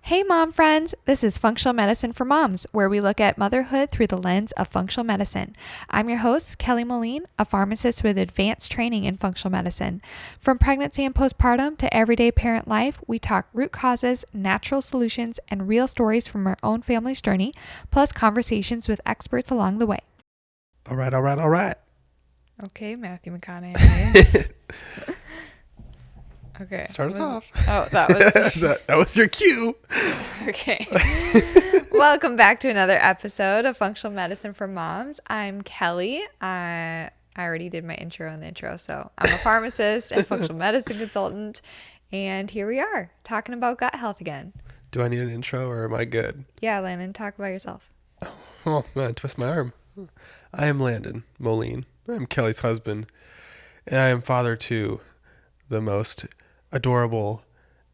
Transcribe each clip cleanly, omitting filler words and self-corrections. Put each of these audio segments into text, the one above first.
Hey mom friends, this is Functional Medicine for Moms, where we look at motherhood through the lens of functional medicine. I'm your host, Kelly Moline, a pharmacist with advanced training in functional medicine. From pregnancy and postpartum to everyday parent life, we talk root causes, natural solutions, and real stories from our own family's journey, plus conversations with experts along the way. All right. Okay, Matthew McConaughey. Okay. Start us off. Oh, that was... that was your cue. Okay. Welcome back to another episode of Functional Medicine for Moms. I'm Kelly. I already did my intro in the intro, so I'm a pharmacist and functional medicine consultant. And here we are, talking about gut health again. Do I need an intro or am I good? Yeah, Landon, talk about yourself. Oh, man, twist my arm. I am Landon Moline. I'm Kelly's husband, and I am father to the most adorable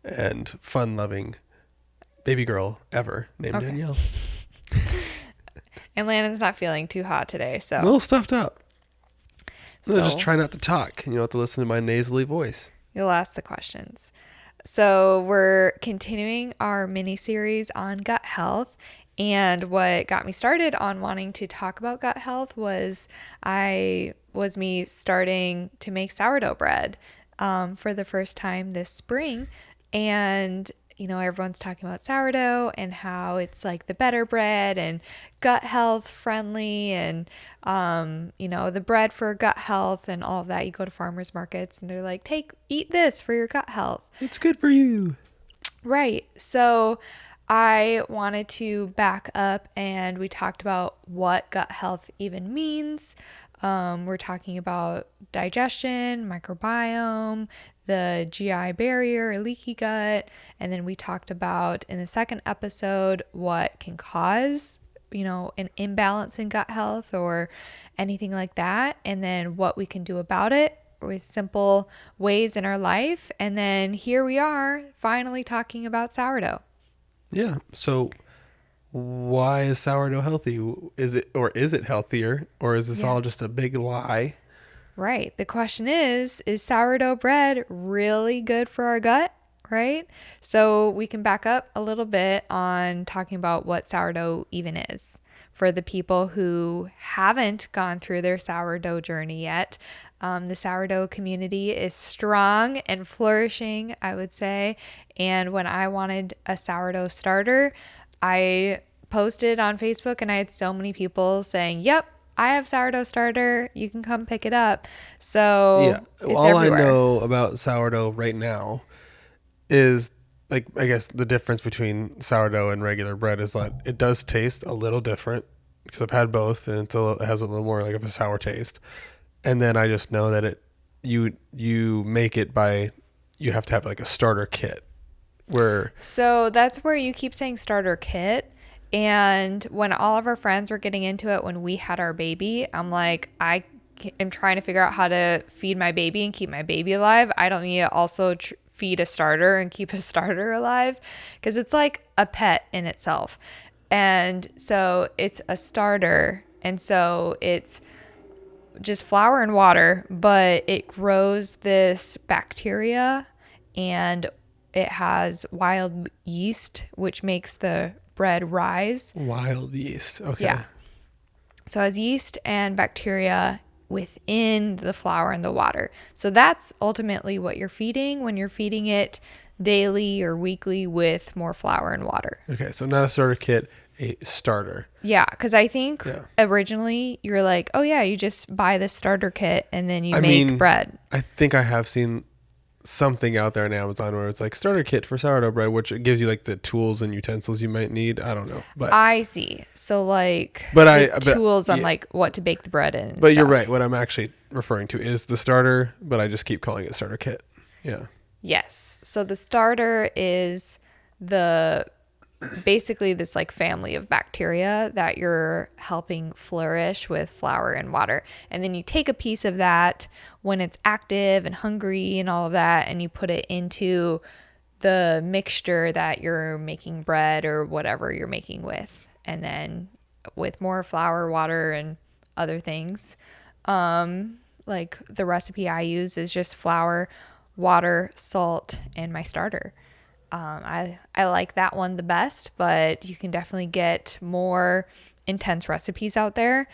and fun-loving baby girl ever named Danielle. And Landon's not feeling too hot today, so... A little stuffed up. So, just try not to talk, and you'll have to listen to my nasally voice. You'll ask the questions. So we're continuing our mini-series on gut health, and what got me started on wanting to talk about gut health was me starting to make sourdough bread for the first time this spring. And you know, everyone's talking about sourdough and how it's like the better bread and gut health friendly and, you know, the bread for gut health and all of that. You go to farmers markets and they're like, eat this for your gut health. It's good for you. Right. So I wanted to back up and we talked about what gut health even means. We're talking about digestion, microbiome, the GI barrier, leaky gut, and then we talked about in the second episode what can cause, you know, an imbalance in gut health or anything like that, and then what we can do about it with simple ways in our life. And then here we are finally talking about sourdough. Yeah. So why is sourdough healthy? Is it healthier, or is this all just a big lie? Right. The question is sourdough bread really good for our gut? Right? So we can back up a little bit on talking about what sourdough even is for the people who haven't gone through their sourdough journey yet. The sourdough community is strong and flourishing, I would say. And when I wanted a sourdough starter, I posted on Facebook and I had so many people saying, yep, I have sourdough starter. You can come pick it up. So yeah, it's all everywhere. I know about sourdough right now is, like, I guess the difference between sourdough and regular bread is that it does taste a little different because I've had both and it has a little more like of a sour taste. And then I just know that you make it by, you have to have like a starter kit So that's where you keep saying starter kit. And when all of our friends were getting into it when we had our baby, I'm like, I am trying to figure out how to feed my baby and keep my baby alive. I don't need to also feed a starter and keep a starter alive because it's like a pet in itself. And so it's a starter. And so it's just flour and water, but it grows this bacteria and it has wild yeast, which makes the bread rise. Wild yeast. Okay. Yeah. So it has yeast and bacteria within the flour and the water. So that's ultimately what you're feeding when you're feeding it daily or weekly with more flour and water. Okay. So not a starter kit, a starter. Yeah. Because I think originally you were like, oh yeah, you just buy this starter kit and then you make bread. I think I have seen something out there on Amazon where it's like starter kit for sourdough bread, which it gives you like the tools and utensils you might need. I don't know, but I see. So like tools on like what to bake the bread in. But you're right. What I'm actually referring to is the starter, but I just keep calling it starter kit. Yeah. Yes. So the starter is basically this like family of bacteria that you're helping flourish with flour and water. And then you take a piece of that when it's active and hungry and all of that, and you put it into the mixture that you're making bread or whatever you're making with. And then with more flour, water, and other things, like the recipe I use is just flour, water, salt, and my starter. I like that one the best, but you can definitely get more intense recipes out there.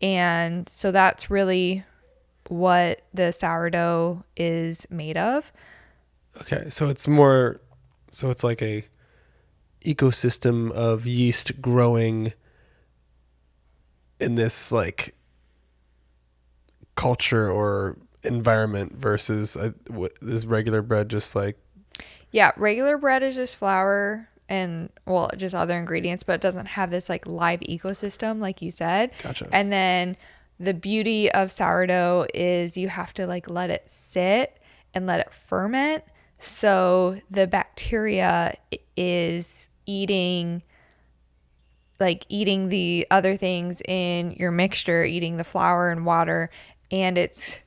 And so that's really what the sourdough is made of. Okay, so it's more, so it's like a ecosystem of yeast growing in this like culture or environment versus what is regular bread just like? Yeah, regular bread is just flour and, well, just other ingredients, but it doesn't have this like live ecosystem, like you said. Gotcha. And then the beauty of sourdough is you have to like let it sit and let it ferment. So the bacteria is eating the other things in your mixture, eating the flour and water, and it's,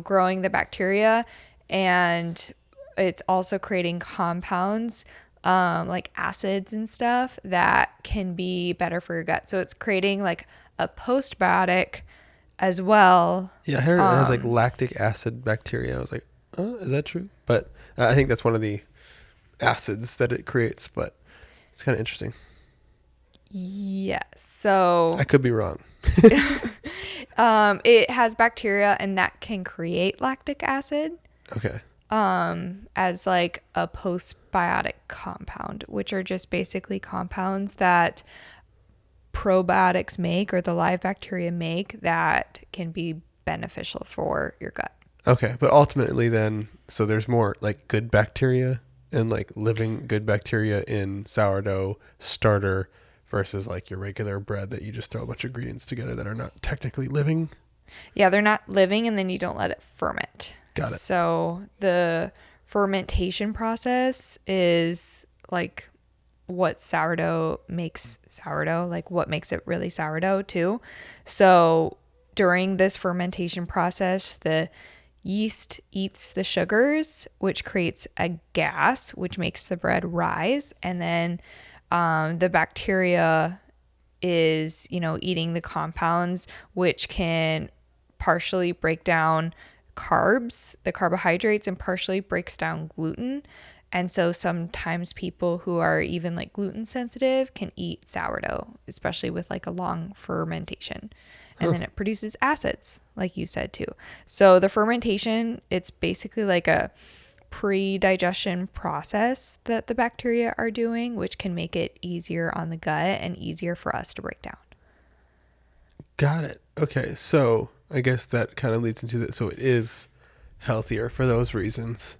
growing the bacteria, and it's also creating compounds, like acids and stuff that can be better for your gut. So it's creating like a postbiotic as well. Yeah, I heard it has like lactic acid bacteria. I was like, oh, is that true? But I think that's one of the acids that it creates, but it's kind of interesting. Yes. So I could be wrong. it has bacteria and that can create lactic acid Okay. as like a postbiotic compound, which are just basically compounds that probiotics make, or the live bacteria make, that can be beneficial for your gut. Okay, but ultimately then, so there's more like good bacteria and like living good bacteria in sourdough starter versus like your regular bread that you just throw a bunch of ingredients together that are not technically living. Yeah, they're not living, and then you don't let it ferment. Got it. So the fermentation process is like what sourdough makes sourdough, like what makes it really sourdough too. So during this fermentation process, the yeast eats the sugars, which creates a gas, which makes the bread rise. And then the bacteria is, eating the compounds, which can partially break down carbs, the carbohydrates, and partially breaks down gluten. And so sometimes people who are even like gluten sensitive can eat sourdough, especially with like a long fermentation. And then it produces acids, like you said too. So the fermentation, it's basically like a pre-digestion process that the bacteria are doing, which can make it easier on the gut and easier for us to break down. Got it. Okay, so I guess that kind of leads into that. So it is healthier for those reasons.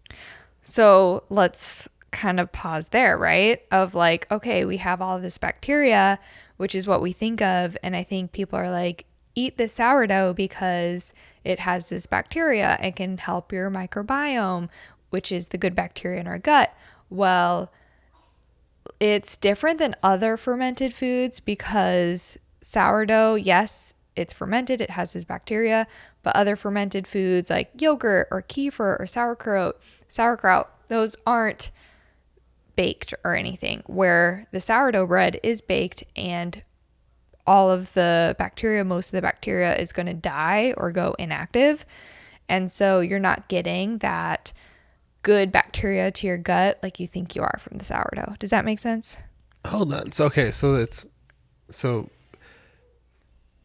So let's kind of pause there, right? Of like, okay, we have all this bacteria, which is what we think of. And I think people are like, eat the sourdough because it has this bacteria and can help your microbiome, which is the good bacteria in our gut. Well, it's different than other fermented foods because sourdough, yes, it's fermented, it has this bacteria, but other fermented foods like yogurt or kefir or sauerkraut, those aren't baked or anything, where the sourdough bread is baked and all of the bacteria, most of the bacteria is going to die or go inactive. And so you're not getting that good bacteria to your gut like you think you are from the sourdough. Does that make sense? Hold on. So okay, so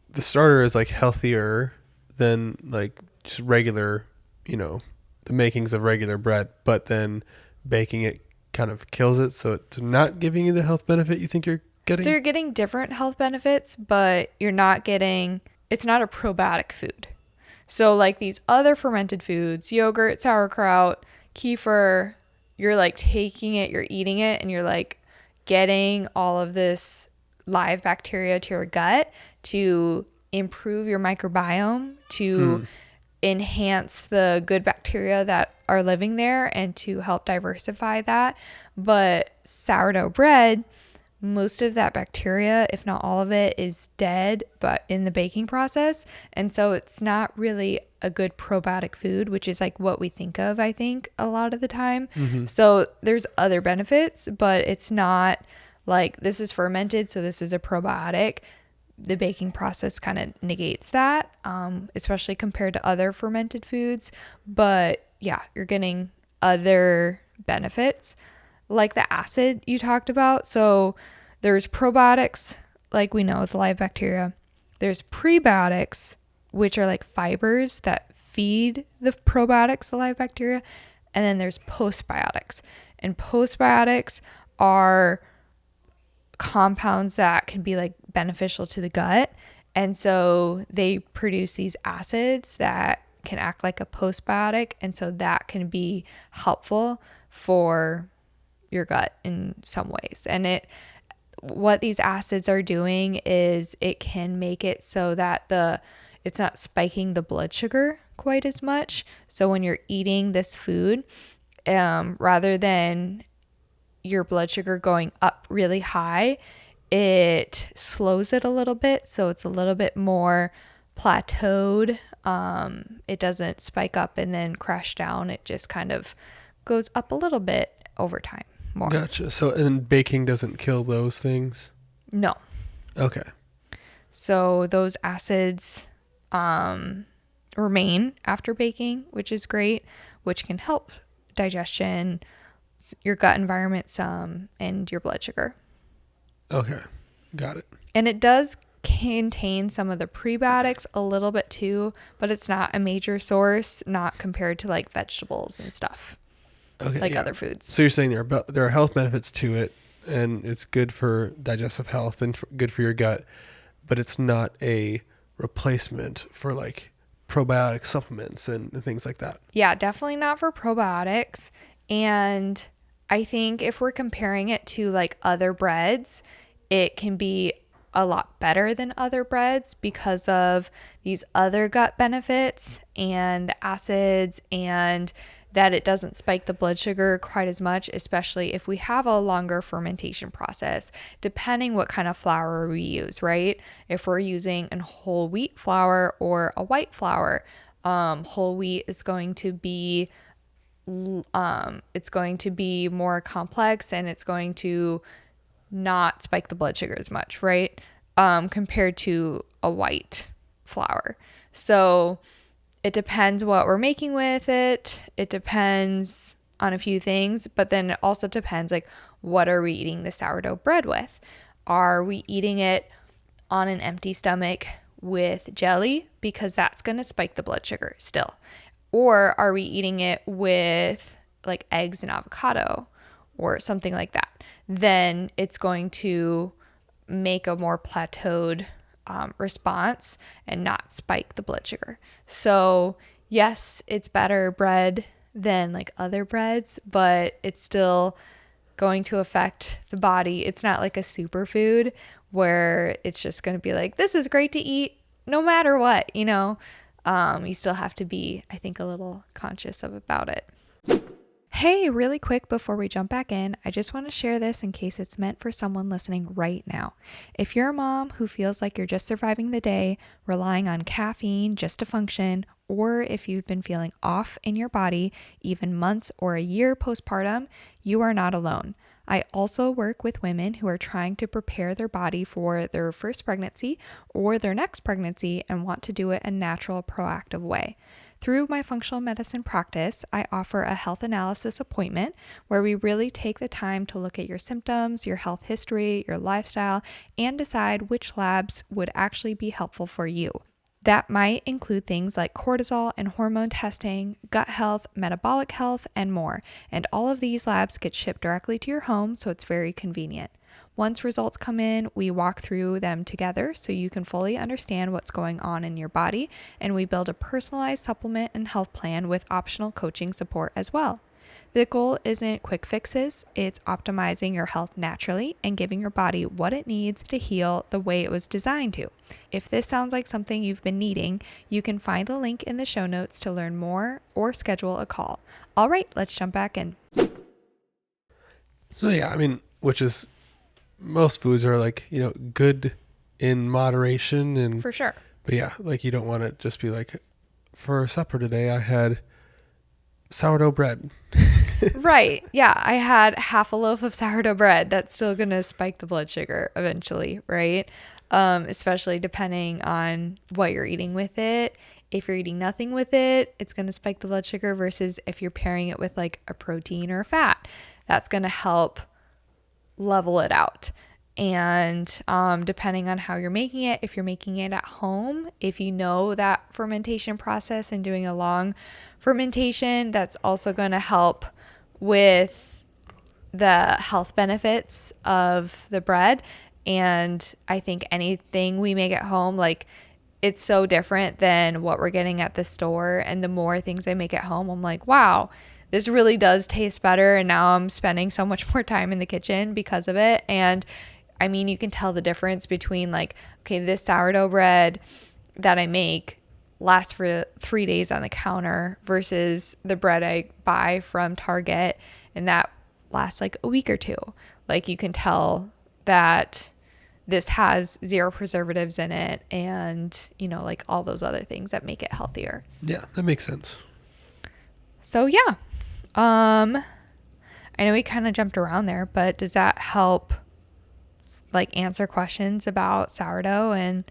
the starter is like healthier than like just regular, the makings of regular bread, but then baking it kind of kills it, so it's not giving you the health benefit you think you're getting. So you're getting different health benefits, but you're not getting, it's not a probiotic food. So like these other fermented foods, yogurt, sauerkraut, kefir, you're like taking it, you're eating it, and you're like getting all of this live bacteria to your gut to improve your microbiome, to enhance the good bacteria that are living there and to help diversify that. But sourdough bread, most of that bacteria, if not all of it, is dead but in the baking process. And so it's not really a good probiotic food, which is like what we think of, I think, a lot of the time. So there's other benefits, but it's not like this is fermented, so this is a probiotic. The baking process kind of negates that, especially compared to other fermented foods. But yeah, you're getting other benefits like the acid you talked about. So there's probiotics, like we know, the live bacteria. There's prebiotics, which are like fibers that feed the probiotics, the live bacteria. And then there's postbiotics. And postbiotics are compounds that can be like beneficial to the gut. And so they produce these acids that can act like a postbiotic. And so that can be helpful for your gut in some ways. And what these acids are doing is it can make it so that it's not spiking the blood sugar quite as much. So when you're eating this food, rather than your blood sugar going up really high, it slows it a little bit. So it's a little bit more plateaued. It doesn't spike up and then crash down. It just kind of goes up a little bit over time more. Gotcha. So, and baking doesn't kill those things? No. Okay. So those acids remain after baking, which is great, which can help digestion, your gut environment some, and your blood sugar. Okay. Got it. And it does contain some of the prebiotics a little bit too, but it's not a major source, not compared to like vegetables and stuff. Okay, like other foods. So you're saying there are health benefits to it, and it's good for digestive health and good for your gut, but it's not a replacement for like probiotic supplements and things like that. Yeah, definitely not for probiotics. And I think if we're comparing it to like other breads, it can be a lot better than other breads because of these other gut benefits and the acids, and that it doesn't spike the blood sugar quite as much, especially if we have a longer fermentation process, depending what kind of flour we use, right? If we're using a whole wheat flour or a white flour, whole wheat is going to be it's going to be more complex, and it's going to not spike the blood sugar as much, right? Compared to a white flour. So it depends what we're making with it. It depends on a few things, but then it also depends like what are we eating the sourdough bread with? Are we eating it on an empty stomach with jelly? Because that's going to spike the blood sugar still. Or are we eating it with like eggs and avocado or something like that? Then it's going to make a more plateaued response and not spike the blood sugar. So yes, it's better bread than like other breads, but it's still going to affect the body. It's not like a superfood where it's just going to be like, this is great to eat no matter what, you know. You still have to be, I think, a little conscious about it. Hey, really quick before we jump back in, I just want to share this in case it's meant for someone listening right now. If you're a mom who feels like you're just surviving the day, relying on caffeine just to function, or if you've been feeling off in your body, even months or a year postpartum, you are not alone. I also work with women who are trying to prepare their body for their first pregnancy or their next pregnancy and want to do it a natural, proactive way. Through my functional medicine practice, I offer a health analysis appointment where we really take the time to look at your symptoms, your health history, your lifestyle, and decide which labs would actually be helpful for you. That might include things like cortisol and hormone testing, gut health, metabolic health, and more. And all of these labs get shipped directly to your home, so it's very convenient. Once results come in, we walk through them together so you can fully understand what's going on in your body, and we build a personalized supplement and health plan with optional coaching support as well. The goal isn't quick fixes, it's optimizing your health naturally and giving your body what it needs to heal the way it was designed to. If this sounds like something you've been needing, you can find the link in the show notes to learn more or schedule a call. All right, let's jump back in. So yeah, I mean, which is, most foods are like, you know, good in moderation, and for sure. But yeah, like you don't want to just be like, for supper today I had sourdough bread. Right. Yeah. I had half a loaf of sourdough bread. That's still going to spike the blood sugar eventually, right? Especially depending on what you're eating with it. If you're eating nothing with it, it's going to spike the blood sugar versus if you're pairing it with like a protein or a fat. that's going to help level it out. And depending on how you're making it, if you're making it at home, if you know that fermentation process and doing a long fermentation, that's also going to help with the health benefits of the bread. And I think anything we make at home, like, it's so different than what we're getting at the store. And the more things I make at home, I'm like, wow, this really does taste better. And now I'm spending so much more time in the kitchen because of it. And I mean, you can tell the difference between, like, okay, this sourdough bread that I make lasts for 3 days on the counter versus the bread I buy from Target, and that lasts like a week or two. Like, you can tell that this has 0 preservatives in it and, you know, like all those other things that make it healthier. Yeah, that makes sense. So yeah. I know we kind of jumped around there, but does that help like answer questions about sourdough and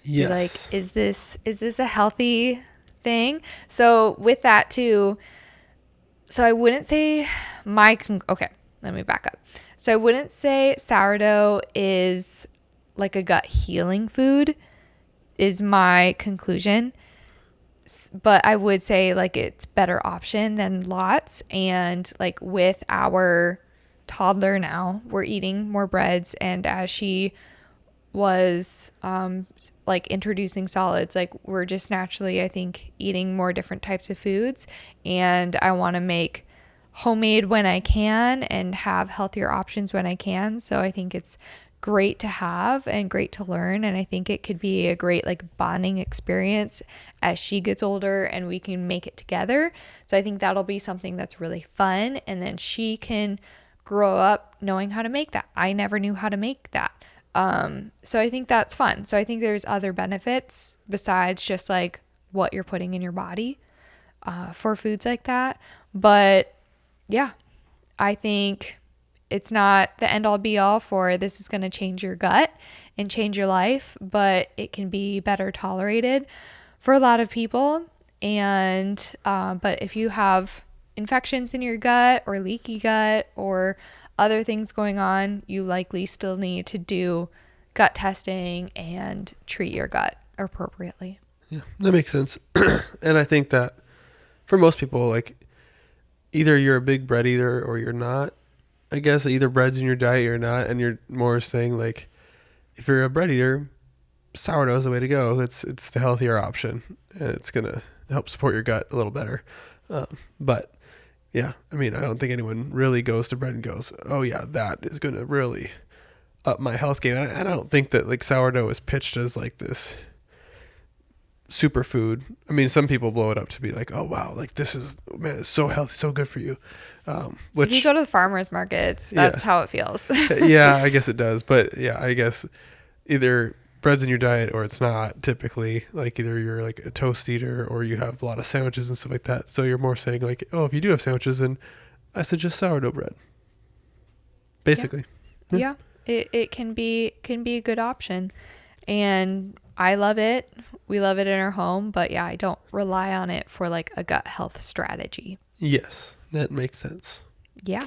be like, is this a healthy thing? So with that too, so I wouldn't say okay, let me back up. So I wouldn't say sourdough is like a gut healing food is my conclusion. But I would say like it's better option than lots. And like with our toddler now, we're eating more breads, and as she was like introducing solids, like we're just naturally, I think, eating more different types of foods, and I want to make homemade when I can and have healthier options when I can. So I think it's great to have and great to learn, and I think it could be a great like bonding experience as she gets older and we can make it together. So I think that'll be something that's really fun, and then she can grow up knowing how to make that. I never knew how to make that. So I think that's fun. So I think there's other benefits besides just like what you're putting in your body for foods like that. But yeah, I think it's not the end all be all for this is going to change your gut and change your life, but it can be better tolerated for a lot of people. And, but if you have infections in your gut or leaky gut or other things going on, you likely still need to do gut testing and treat your gut appropriately. Yeah, that makes sense. And I think that for most people, like either you're a big bread eater or you're not. I guess either bread's in your diet or not, and you're more saying like if you're a bread eater, sourdough is the way to go. It's the healthier option, and it's gonna help support your gut a little better. But yeah, I mean, I don't think anyone really goes to bread and goes, oh yeah, that is gonna really up my health game. And I don't think that like sourdough is pitched as like this superfood. I mean, some people blow it up to be like, oh wow, like this is, man, it's so healthy, so good for you. Which, if you go to the farmers markets, that's how it feels. Yeah, I guess it does. But yeah, I guess either bread's in your diet or it's not typically. Like either you're like a toast eater or you have a lot of sandwiches and stuff like that. So you're more saying like, oh, if you do have sandwiches, then I suggest sourdough bread. Basically. Yeah. It can be a good option. And I love it. We love it in our home, but yeah, I don't rely on it for like a gut health strategy. Yes, that makes sense. Yeah.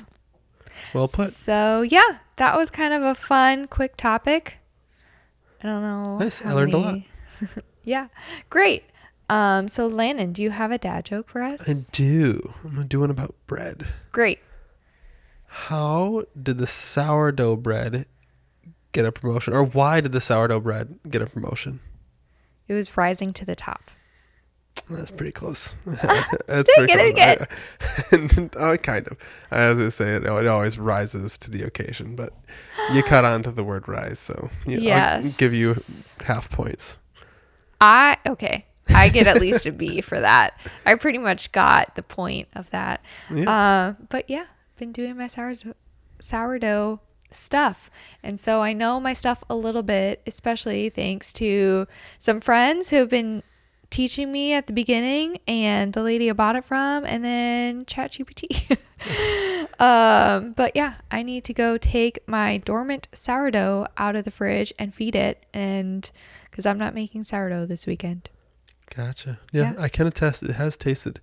Well put. So yeah, that was kind of a fun, quick topic. I don't know. Nice. I learned a lot. Yeah. Great. So Landon, do you have a dad joke for us? I do. I'm going to do one about bread. Great. How did the sourdough bread get a promotion? Or why did the sourdough bread get a promotion? It was rising to the top. That's pretty close. That's pretty close. Oh, kind of. I was going to say it always rises to the occasion, but you cut on to the word rise, so yes. I'll give you half points. Okay. I get at least a B for that. I pretty much got the point of that. Yeah. But yeah, been doing my sourdough stuff, and so I know my stuff a little bit, especially thanks to some friends who have been teaching me at the beginning, and the lady I bought it from, and then ChatGPT. But yeah, I need to go take my dormant sourdough out of the fridge and feed it, and because I'm not making sourdough this weekend. Gotcha. Yeah, I can attest it has tasted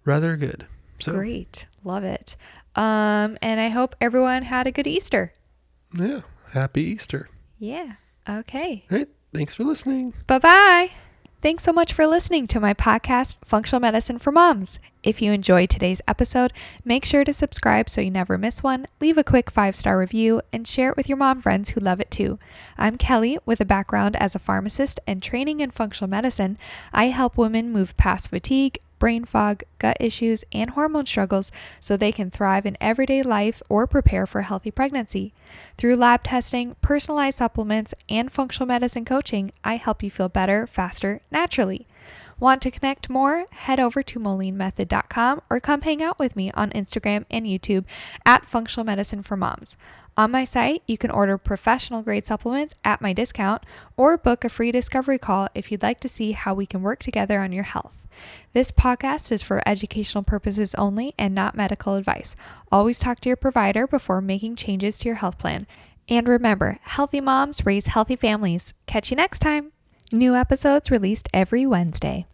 rather good. So. Great. Love it. And I hope everyone had a good Easter. Yeah. Happy Easter. Yeah. Okay. All right. Thanks for listening. Bye-bye. Thanks so much for listening to my podcast, Functional Medicine for Moms. If you enjoyed today's episode, make sure to subscribe so you never miss one, leave a quick 5-star review, and share it with your mom friends who love it too. I'm Kelly with a background as a pharmacist and training in functional medicine. I help women move past fatigue, brain fog, gut issues, and hormone struggles so they can thrive in everyday life or prepare for a healthy pregnancy. Through lab testing, personalized supplements, and functional medicine coaching, I help you feel better, faster, naturally. Want to connect more? Head over to molinmethod.com or come hang out with me on Instagram and YouTube at Functional Medicine for Moms. On my site, you can order professional grade supplements at my discount or book a free discovery call if you'd like to see how we can work together on your health. This podcast is for educational purposes only and not medical advice. Always talk to your provider before making changes to your health plan. And remember, healthy moms raise healthy families. Catch you next time. New episodes released every Wednesday.